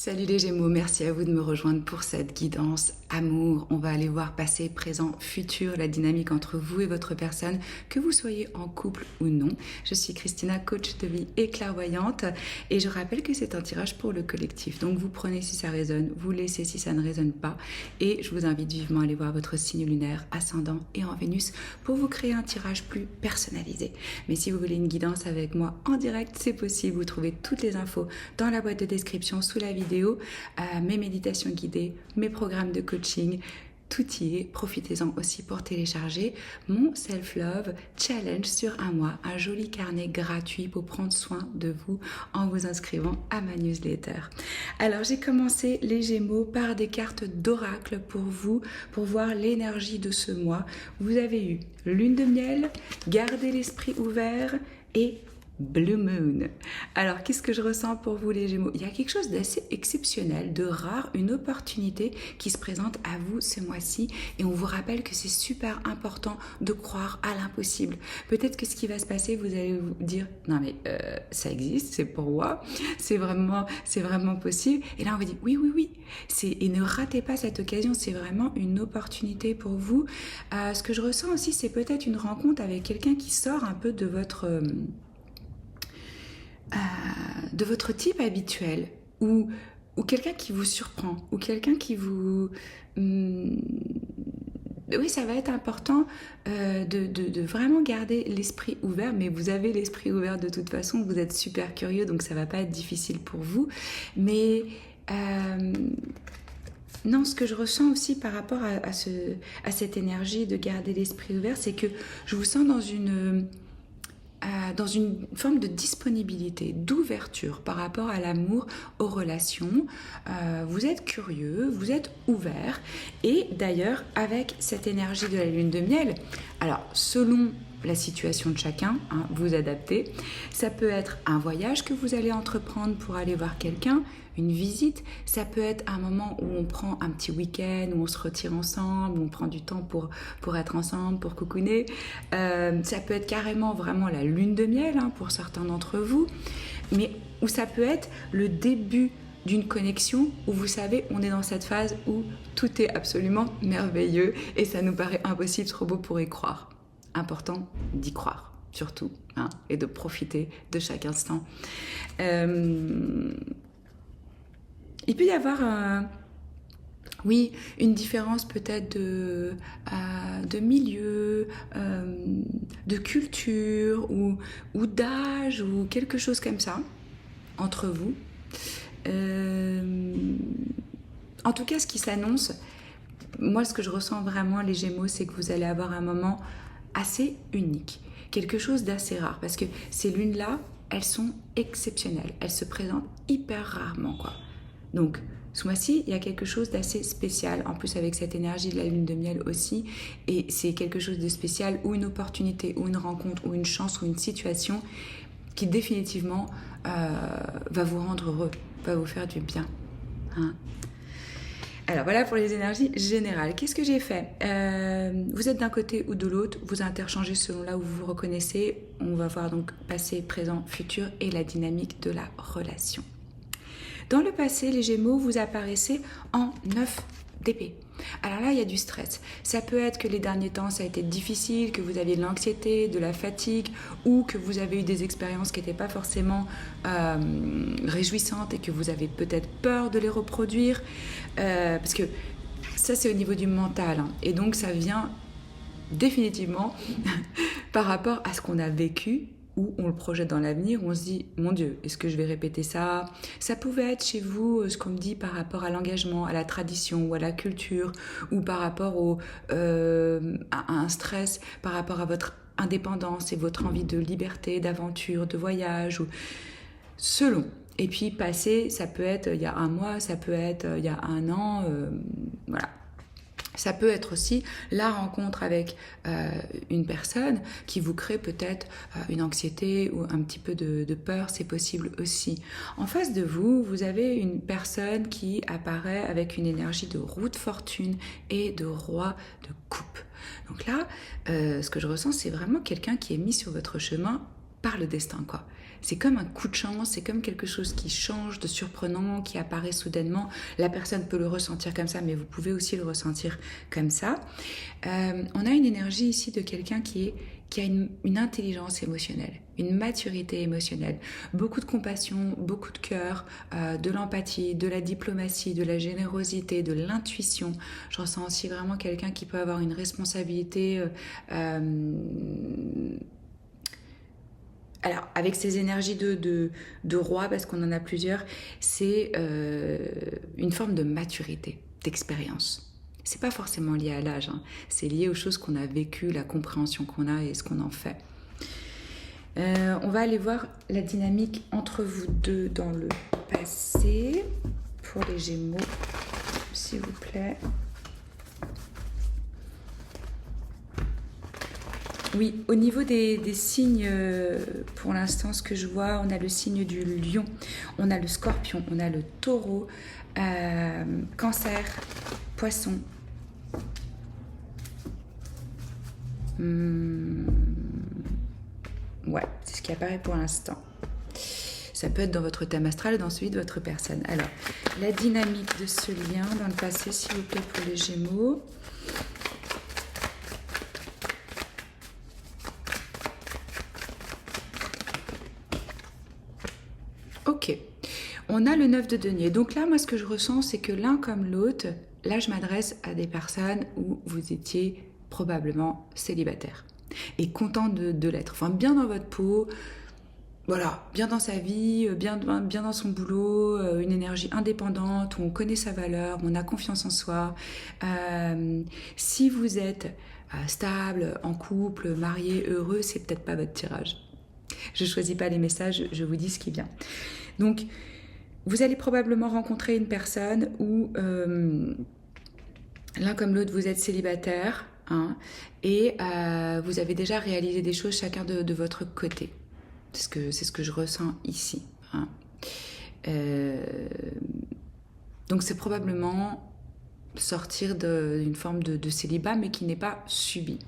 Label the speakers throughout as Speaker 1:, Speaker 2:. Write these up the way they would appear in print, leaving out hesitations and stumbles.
Speaker 1: Salut les Gémeaux, merci à vous de me rejoindre pour cette guidance amour. On va aller voir passé, présent, futur, la dynamique entre vous et votre personne, que vous soyez en couple ou non. Je suis Christina, coach de vie et clairvoyante, et je rappelle que c'est un tirage pour le collectif. Donc vous prenez si ça résonne, vous laissez si ça ne résonne pas, et je vous invite vivement à aller voir votre signe lunaire, ascendant et en Vénus pour vous créer un tirage plus personnalisé. Mais si vous voulez une guidance avec moi en direct, c'est possible. Vous trouvez toutes les infos dans la boîte de description sous la vidéo, mes méditations guidées, mes programmes de coaching, tout y est. Profitez-en aussi pour télécharger mon Self-Love Challenge sur un mois, un joli carnet gratuit pour prendre soin de vous en vous inscrivant à ma newsletter. Alors j'ai commencé les Gémeaux par des cartes d'oracle pour vous, pour voir l'énergie de ce mois. Vous avez eu lune de miel, gardez l'esprit ouvert et Blue Moon. Alors, qu'est-ce que je ressens pour vous les Gémeaux? Il y a quelque chose d'assez exceptionnel, de rare, une opportunité qui se présente à vous ce mois-ci et on vous rappelle que c'est super important de croire à l'impossible. Peut-être que ce qui va se passer, vous allez vous dire non mais ça existe, c'est pour moi, c'est vraiment possible. Et là on vous dit oui. Et ne ratez pas cette occasion, c'est vraiment une opportunité pour vous. Ce que je ressens aussi, c'est peut-être une rencontre avec quelqu'un qui sort un peu de votre type habituel, ou quelqu'un qui vous surprend, ou quelqu'un qui vous... oui, ça va être important de vraiment garder l'esprit ouvert, mais vous avez l'esprit ouvert de toute façon, vous êtes super curieux, donc ça va pas être difficile pour vous. Mais... non, ce que je ressens aussi par rapport à cette énergie de garder l'esprit ouvert, c'est que je vous sens dans une forme de disponibilité, d'ouverture par rapport à l'amour, aux relations. Vous êtes curieux, vous êtes ouvert. Et d'ailleurs, avec cette énergie de la lune de miel, alors selon la situation de chacun, vous adaptez. Ça peut être un voyage que vous allez entreprendre pour aller voir quelqu'un, une visite. Ça peut être un moment où on prend un petit week-end, où on se retire ensemble, où on prend du temps pour être ensemble, pour cocooner. Ça peut être carrément vraiment la lune de miel pour certains d'entre vous, mais où ça peut être le début d'une connexion où vous savez, on est dans cette phase où tout est absolument merveilleux et ça nous paraît impossible, trop beau pour y croire. Important d'y croire, surtout, et de profiter de chaque instant. Il peut y avoir une différence peut-être de milieu, de culture ou d'âge ou quelque chose comme ça entre vous. En tout cas, ce qui s'annonce, moi ce que je ressens vraiment les Gémeaux, c'est que vous allez avoir un moment assez unique, quelque chose d'assez rare, parce que ces lunes-là, elles sont exceptionnelles, elles se présentent hyper rarement, quoi. Donc, ce mois-ci, il y a quelque chose d'assez spécial, en plus avec cette énergie de la lune de miel aussi, et c'est quelque chose de spécial, ou une opportunité, ou une rencontre, ou une chance, ou une situation qui définitivement va vous rendre heureux, va vous faire du bien. Alors voilà pour les énergies générales. Qu'est-ce que j'ai fait? Vous êtes d'un côté ou de l'autre, vous interchangez selon là où vous vous reconnaissez. On va voir donc passé, présent, futur et la dynamique de la relation. Dans le passé, les Gémeaux, vous apparaissez en 9 d'épée. Alors là, il y a du stress. Ça peut être que les derniers temps, ça a été difficile, que vous aviez de l'anxiété, de la fatigue, ou que vous avez eu des expériences qui n'étaient pas forcément réjouissantes et que vous avez peut-être peur de les reproduire. Parce que ça, c'est au niveau du mental. Et donc, ça vient définitivement par rapport à ce qu'on a vécu, où on le projette dans l'avenir, où on se dit, mon Dieu, est-ce que je vais répéter ça? Ça pouvait être chez vous, ce qu'on me dit par rapport à l'engagement, à la tradition ou à la culture, ou par rapport à un stress, par rapport à votre indépendance et votre envie de liberté, d'aventure, de voyage, ou selon. Et puis passé, ça peut être il y a un mois, ça peut être il y a un an, voilà. Ça peut être aussi la rencontre avec une personne qui vous crée peut-être une anxiété ou un petit peu de peur, c'est possible aussi. En face de vous, vous avez une personne qui apparaît avec une énergie de roue de fortune et de roi de coupe. Donc là, ce que je ressens, c'est vraiment quelqu'un qui est mis sur votre chemin par le destin, quoi. C'est comme un coup de chance, c'est comme quelque chose qui change, de surprenant, qui apparaît soudainement. La personne peut le ressentir comme ça, mais vous pouvez aussi le ressentir comme ça. On a une énergie ici de quelqu'un qui a une intelligence émotionnelle, une maturité émotionnelle, beaucoup de compassion, beaucoup de cœur, de l'empathie, de la diplomatie, de la générosité, de l'intuition. Je ressens aussi vraiment quelqu'un qui peut avoir une responsabilité... Alors, avec ces énergies de roi, parce qu'on en a plusieurs, c'est une forme de maturité, d'expérience. C'est pas forcément lié à l'âge, hein. C'est lié aux choses qu'on a vécues, la compréhension qu'on a et ce qu'on en fait. On va aller voir la dynamique entre vous deux dans le passé, pour les Gémeaux, s'il vous plaît. Oui, au niveau des signes, pour l'instant, ce que je vois, on a le signe du lion, on a le scorpion, on a le taureau, cancer, poisson. Ouais, c'est ce qui apparaît pour l'instant. Ça peut être dans votre thème astral ou dans celui de votre personne. Alors, la dynamique de ce lien dans le passé, s'il vous plaît, pour les Gémeaux. Ok, on a le 9 de denier. Donc là, moi, ce que je ressens, c'est que l'un comme l'autre, là, je m'adresse à des personnes où vous étiez probablement célibataire et content de l'être. Enfin, bien dans votre peau, voilà, bien dans sa vie, bien dans son boulot, une énergie indépendante, où on connaît sa valeur, où on a confiance en soi. Si vous êtes stable, en couple, marié, heureux, c'est peut-être pas votre tirage. Je ne choisis pas les messages, je vous dis ce qui vient. Donc, vous allez probablement rencontrer une personne où l'un comme l'autre, vous êtes célibataire, hein, et vous avez déjà réalisé des choses chacun de votre côté. C'est ce que je ressens ici. Hein. Donc, c'est probablement sortir d'une forme de célibat, mais qui n'est pas subi.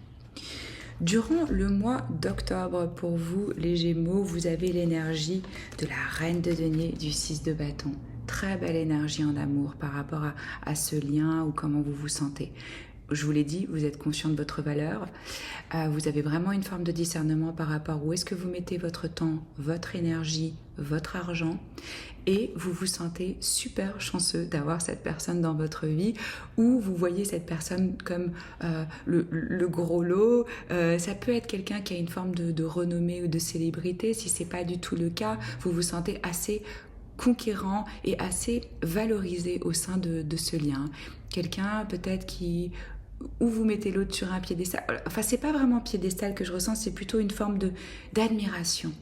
Speaker 1: Durant le mois d'octobre, pour vous, les Gémeaux, vous avez l'énergie de la Reine de denier, du 6 de bâton. Très belle énergie en amour par rapport à ce lien ou comment vous vous sentez. Je vous l'ai dit, vous êtes conscient de votre valeur. Vous avez vraiment une forme de discernement par rapport à où est-ce que vous mettez votre temps, votre énergie, votre argent. Et vous vous sentez super chanceux d'avoir cette personne dans votre vie, ou vous voyez cette personne comme le gros lot. Ça peut être quelqu'un qui a une forme de renommée ou de célébrité. Si ce n'est pas du tout le cas, vous vous sentez assez conquérant et assez valorisé au sein de ce lien. Quelqu'un peut-être où vous mettez l'autre sur un piédestal. Enfin, c'est pas vraiment piédestal que je ressens, c'est plutôt une forme d'admiration.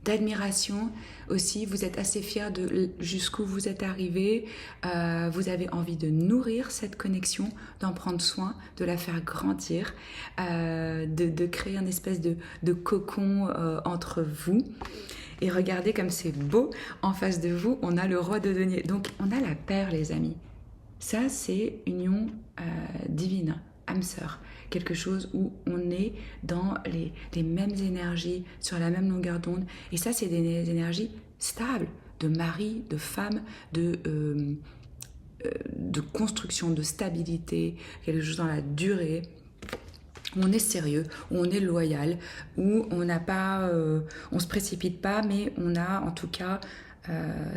Speaker 1: D'admiration aussi, vous êtes assez fiers de jusqu'où vous êtes arrivé, vous avez envie de nourrir cette connexion, d'en prendre soin, de la faire grandir, de créer une espèce de cocon entre vous. Et regardez comme c'est beau, en face de vous, on a le roi de denier. Donc on a la paire, les amis. Ça, c'est union divine, âme sœur. Quelque chose où on est dans les mêmes énergies, sur la même longueur d'onde. Et ça, c'est des énergies stables, de mari, de femme, de construction, de stabilité, quelque chose dans la durée, où on est sérieux, où on est loyal, où on n'a pas, on se précipite pas, mais on a en tout cas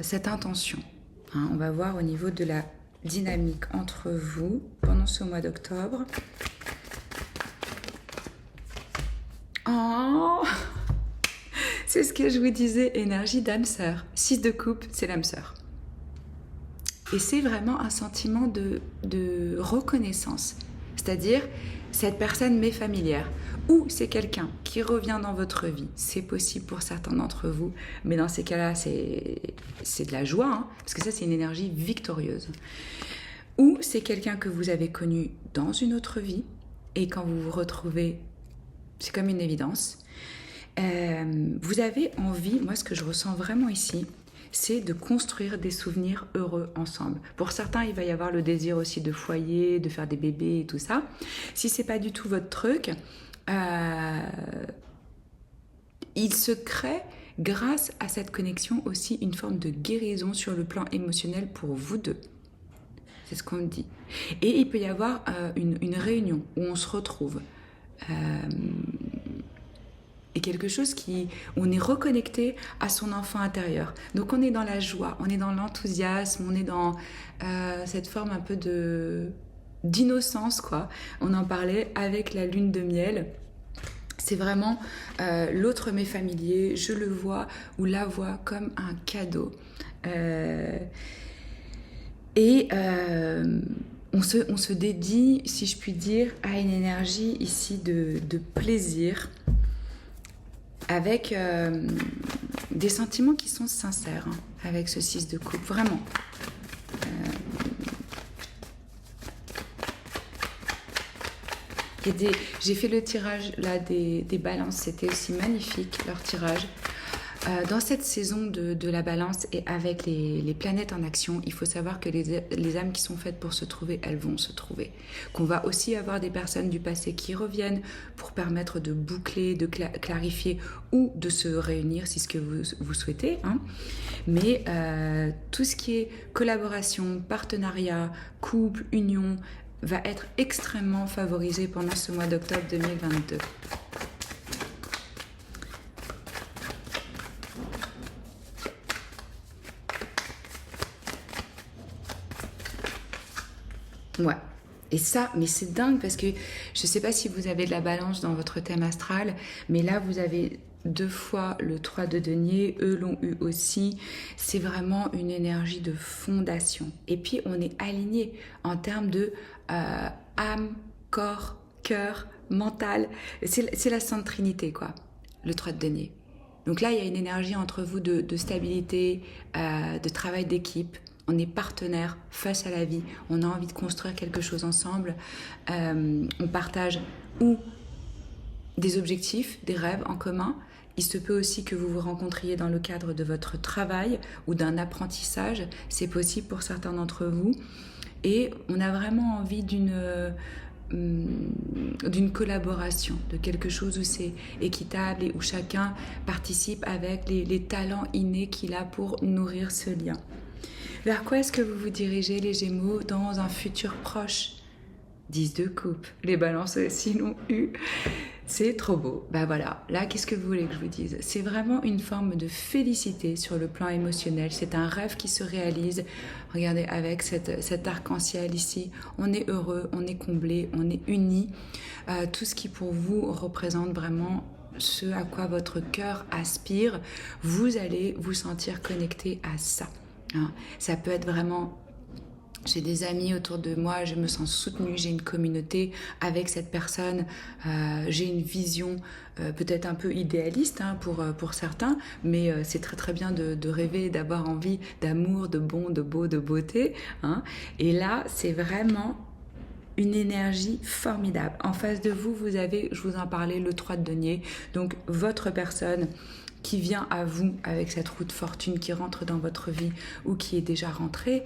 Speaker 1: cette intention. Hein, on va voir au niveau de la dynamique entre vous pendant ce mois d'octobre. Oh, c'est ce que je vous disais, énergie d'âme sœur. 6 de coupe, c'est l'âme sœur. Et c'est vraiment un sentiment de reconnaissance. C'est-à-dire, cette personne m'est familière. Ou c'est quelqu'un qui revient dans votre vie. C'est possible pour certains d'entre vous. Mais dans ces cas-là, c'est de la joie. Hein, parce que ça, c'est une énergie victorieuse. Ou c'est quelqu'un que vous avez connu dans une autre vie. Et quand vous vous retrouvez, c'est comme une évidence. Vous avez envie, moi ce que je ressens vraiment ici, c'est de construire des souvenirs heureux ensemble. Pour certains, il va y avoir le désir aussi de foyer, de faire des bébés et tout ça. Si c'est pas du tout votre truc, il se crée grâce à cette connexion aussi une forme de guérison sur le plan émotionnel pour vous deux. C'est ce qu'on me dit. Et il peut y avoir une réunion où on se retrouve. Et quelque chose on est reconnecté à son enfant intérieur. Donc on est dans la joie, on est dans l'enthousiasme, on est dans cette forme un peu d'innocence, quoi. On en parlait avec la lune de miel. C'est vraiment l'autre m'est familier, je le vois ou la vois comme un cadeau. On se dédie, si je puis dire, à une énergie ici de plaisir avec des sentiments qui sont sincères, hein, avec ce 6 de coupe, vraiment. J'ai fait le tirage là des balances, c'était aussi magnifique leur tirage. Dans cette saison de la balance et avec les planètes en action, il faut savoir que les âmes qui sont faites pour se trouver, elles vont se trouver. Qu'on va aussi avoir des personnes du passé qui reviennent pour permettre de boucler, de clarifier ou de se réunir si c'est ce que vous souhaitez. Hein. Mais tout ce qui est collaboration, partenariat, couple, union, va être extrêmement favorisé pendant ce mois d'octobre 2022. Ouais. Et ça, mais c'est dingue parce que je ne sais pas si vous avez de la balance dans votre thème astral, mais là, vous avez 2 fois le 3 de denier, eux l'ont eu aussi. C'est vraiment une énergie de fondation. Et puis, on est aligné en termes de âme, corps, cœur, mental. C'est la Sainte Trinité, quoi, le 3 de denier. Donc là, il y a une énergie entre vous de stabilité, de travail d'équipe. On est partenaires face à la vie, on a envie de construire quelque chose ensemble, on partage ou des objectifs, des rêves en commun. Il se peut aussi que vous vous rencontriez dans le cadre de votre travail ou d'un apprentissage, c'est possible pour certains d'entre vous. Et on a vraiment envie d'une collaboration, de quelque chose où c'est équitable et où chacun participe avec les talents innés qu'il a pour nourrir ce lien. Vers quoi est-ce que vous vous dirigez, les Gémeaux, dans un futur proche? 10 de coupe. Les balances aussi l'ont eu. C'est trop beau. Bah voilà, là, qu'est-ce que vous voulez que je vous dise? C'est vraiment une forme de félicité sur le plan émotionnel. C'est un rêve qui se réalise. Regardez, avec cet arc-en-ciel ici, on est heureux, on est comblé, on est unis. Tout ce qui pour vous représente vraiment ce à quoi votre cœur aspire, vous allez vous sentir connecté à ça. Ça peut être vraiment, j'ai des amis autour de moi, je me sens soutenue, j'ai une communauté avec cette personne, j'ai une vision peut-être un peu idéaliste hein, pour certains, mais c'est très très bien de rêver, d'avoir envie d'amour, de bon, de beau, de beauté. Hein. Et là, c'est vraiment une énergie formidable. En face de vous, vous avez, je vous en parlais, le 3 de denier, donc votre personne qui vient à vous avec cette roue de fortune qui rentre dans votre vie ou qui est déjà rentrée,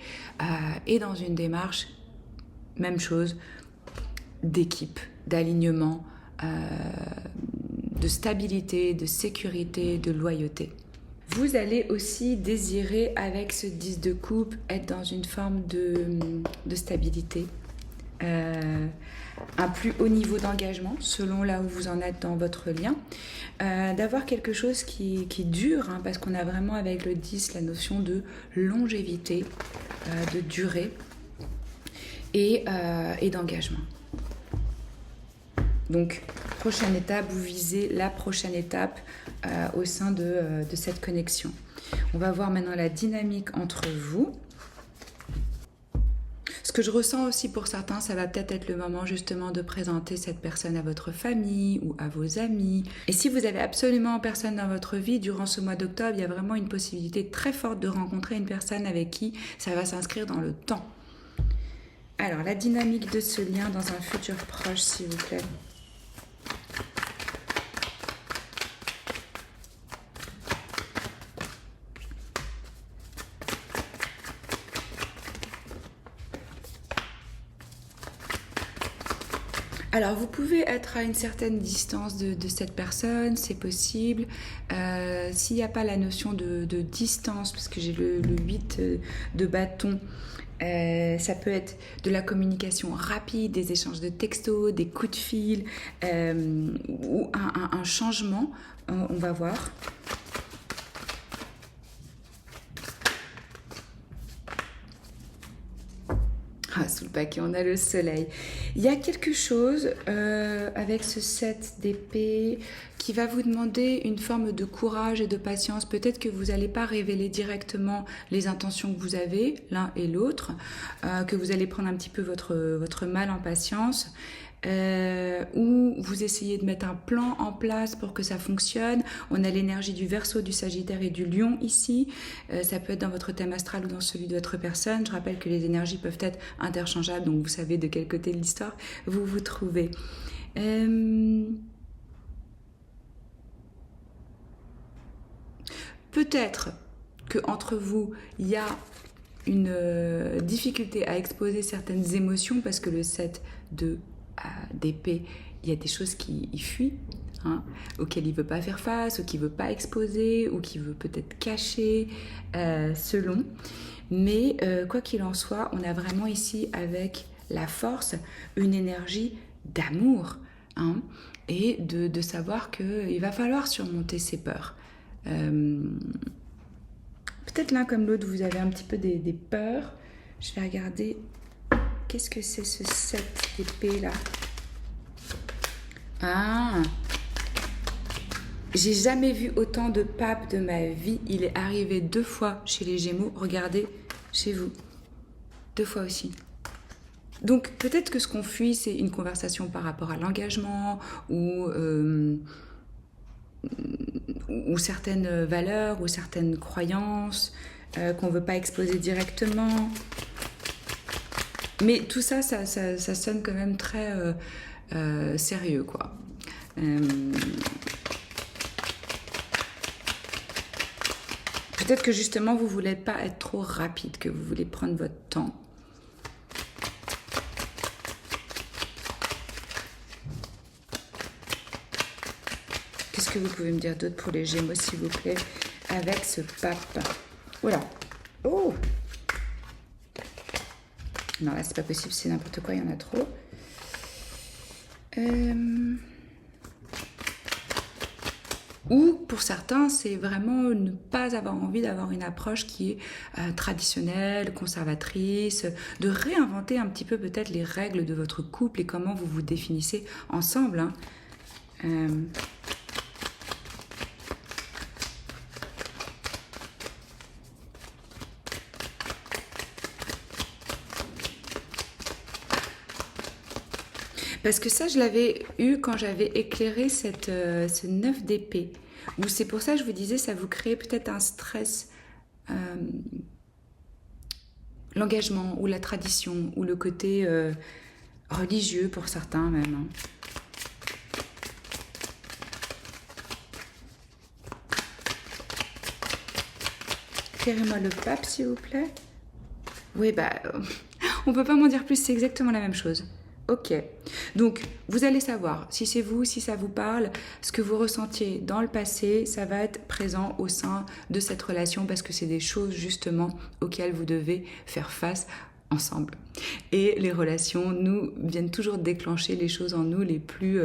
Speaker 1: et dans une démarche, même chose, d'équipe, d'alignement, de stabilité, de sécurité, de loyauté. Vous allez aussi désirer, avec ce 10 de coupe, être dans une forme de stabilité, un plus haut niveau d'engagement selon là où vous en êtes dans votre lien, d'avoir quelque chose qui dure, hein, parce qu'on a vraiment avec le 10 la notion de longévité, de durée et d'engagement. Donc, prochaine étape, vous visez la prochaine étape au sein de cette connexion. On va voir maintenant la dynamique entre vous. Ce que je ressens aussi pour certains, ça va peut-être être le moment justement de présenter cette personne à votre famille ou à vos amis. Et si vous avez absolument personne dans votre vie, durant ce mois d'octobre, il y a vraiment une possibilité très forte de rencontrer une personne avec qui ça va s'inscrire dans le temps. Alors, la dynamique de ce lien dans un futur proche, s'il vous plaît. Alors, vous pouvez être à une certaine distance de cette personne, c'est possible. S'il n'y a pas la notion de distance, parce que j'ai le 8 de bâton, ça peut être de la communication rapide, des échanges de textos, des coups de fil, ou un changement, on va voir. Ah, sous le paquet, on a le soleil. Il y a quelque chose avec ce 7 d'épée qui va vous demander une forme de courage et de patience. Peut-être que vous n'allez pas révéler directement les intentions que vous avez, l'un et l'autre, que vous allez prendre un petit peu votre mal en patience. Ou vous essayez de mettre un plan en place pour que ça fonctionne. On a l'énergie du Verseau, du Sagittaire et du Lion ici. Ça peut être dans votre thème astral ou dans celui de votre personne. Je rappelle que les énergies peuvent être interchangeables, donc vous savez de quel côté de l'histoire vous vous trouvez. Peut-être qu'entre vous, il y a une difficulté à exposer certaines émotions parce que le 7 d'épée, il y a des choses qui y fuient, hein, auxquelles il ne veut pas faire face, ou qu'il ne veut pas exposer, ou qu'il veut peut-être cacher, selon. Mais quoi qu'il en soit, on a vraiment ici avec la force une énergie d'amour, hein, et de savoir qu'il va falloir surmonter ses peurs. Peut-être l'un comme l'autre, vous avez un petit peu des peurs. Je vais regarder. Qu'est-ce que c'est ce 7 d'épée là? Ah, j'ai jamais vu autant de papes de ma vie. Il est arrivé 2 fois chez les Gémeaux. Regardez chez vous. 2 fois aussi. Donc peut-être que ce qu'on fuit, c'est une conversation par rapport à l'engagement ou certaines valeurs ou certaines croyances qu'on ne veut pas exposer directement. Mais tout ça, ça sonne quand même très sérieux, quoi. Peut-être que justement, vous ne voulez pas être trop rapide, que vous voulez prendre votre temps. Qu'est-ce que vous pouvez me dire d'autre pour les Gémeaux, s'il vous plaît, avec ce pape? Voilà. Oh! Non, là, c'est pas possible, c'est n'importe quoi, il y en a trop. Ou, pour certains, c'est vraiment ne pas avoir envie d'avoir une approche qui est traditionnelle, conservatrice, de réinventer un petit peu peut-être les règles de votre couple et comment vous vous définissez ensemble, hein. Parce que ça, je l'avais eu quand j'avais éclairé ce 9 d'épée. Où c'est pour ça que je vous disais, ça vous crée peut-être un stress. L'engagement ou la tradition ou le côté religieux pour certains même, hein. Éclairez-moi le pape, s'il vous plaît. Oui, bah, on peut pas m'en dire plus, c'est exactement la même chose. Ok, donc vous allez savoir si c'est vous, si ça vous parle, ce que vous ressentiez dans le passé, ça va être présent au sein de cette relation parce que c'est des choses justement auxquelles vous devez faire face ensemble. Et les relations nous viennent toujours déclencher les choses en nous les plus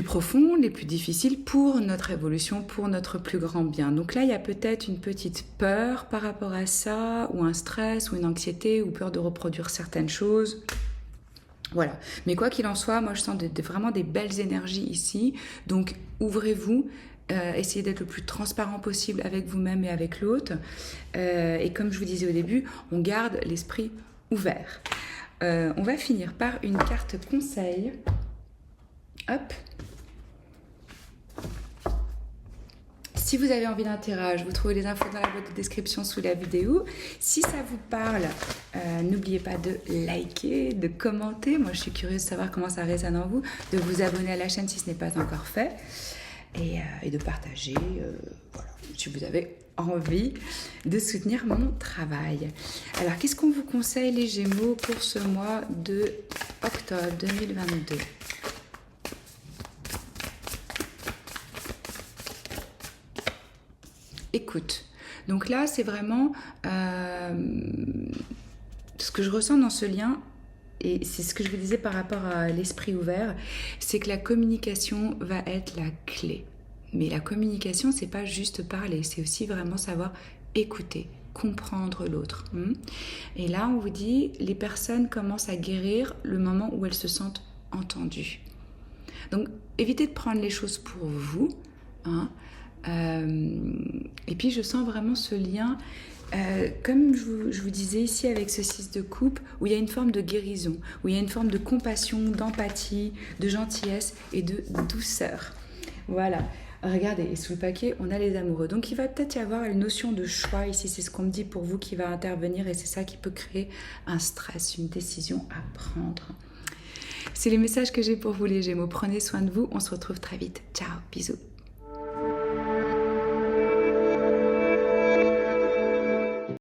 Speaker 1: profondes, les plus difficiles pour notre évolution, pour notre plus grand bien. Donc là, il y a peut-être une petite peur par rapport à ça, ou un stress, ou une anxiété, ou peur de reproduire certaines choses. Voilà. Mais quoi qu'il en soit, moi je sens vraiment des belles énergies ici. Donc ouvrez-vous, essayez d'être le plus transparent possible avec vous-même et avec l'autre. Et comme je vous disais au début, on garde l'esprit ouvert. On va finir par une carte conseil. Hop. Si vous avez envie d'un tirage, vous trouvez les infos dans la boîte de description sous la vidéo. Si ça vous parle, n'oubliez pas de liker, de commenter. Moi, je suis curieuse de savoir comment ça résonne en vous, de vous abonner à la chaîne si ce n'est pas encore fait et de partager, voilà, si vous avez envie de soutenir mon travail. Alors, qu'est-ce qu'on vous conseille les Gémeaux pour ce mois de octobre 2022 ? Écoute. Donc là, c'est vraiment ce que je ressens dans ce lien, et c'est ce que je vous disais par rapport à l'esprit ouvert, c'est que la communication va être la clé. Mais la communication, c'est pas juste parler, c'est aussi vraiment savoir écouter, comprendre l'autre. Et là, on vous dit, les personnes commencent à guérir le moment où elles se sentent entendues. Donc, évitez de prendre les choses pour vous. Et puis, je sens vraiment ce lien, comme je vous disais ici avec ce 6 de coupe, où il y a une forme de guérison, où il y a une forme de compassion, d'empathie, de gentillesse et de douceur. Voilà. Regardez, et sous le paquet, on a les amoureux. Donc, il va peut-être y avoir une notion de choix ici. C'est ce qu'on me dit pour vous qui va intervenir et c'est ça qui peut créer un stress, une décision à prendre. C'est les messages que j'ai pour vous les Gémeaux. Prenez soin de vous. On se retrouve très vite. Ciao, bisous.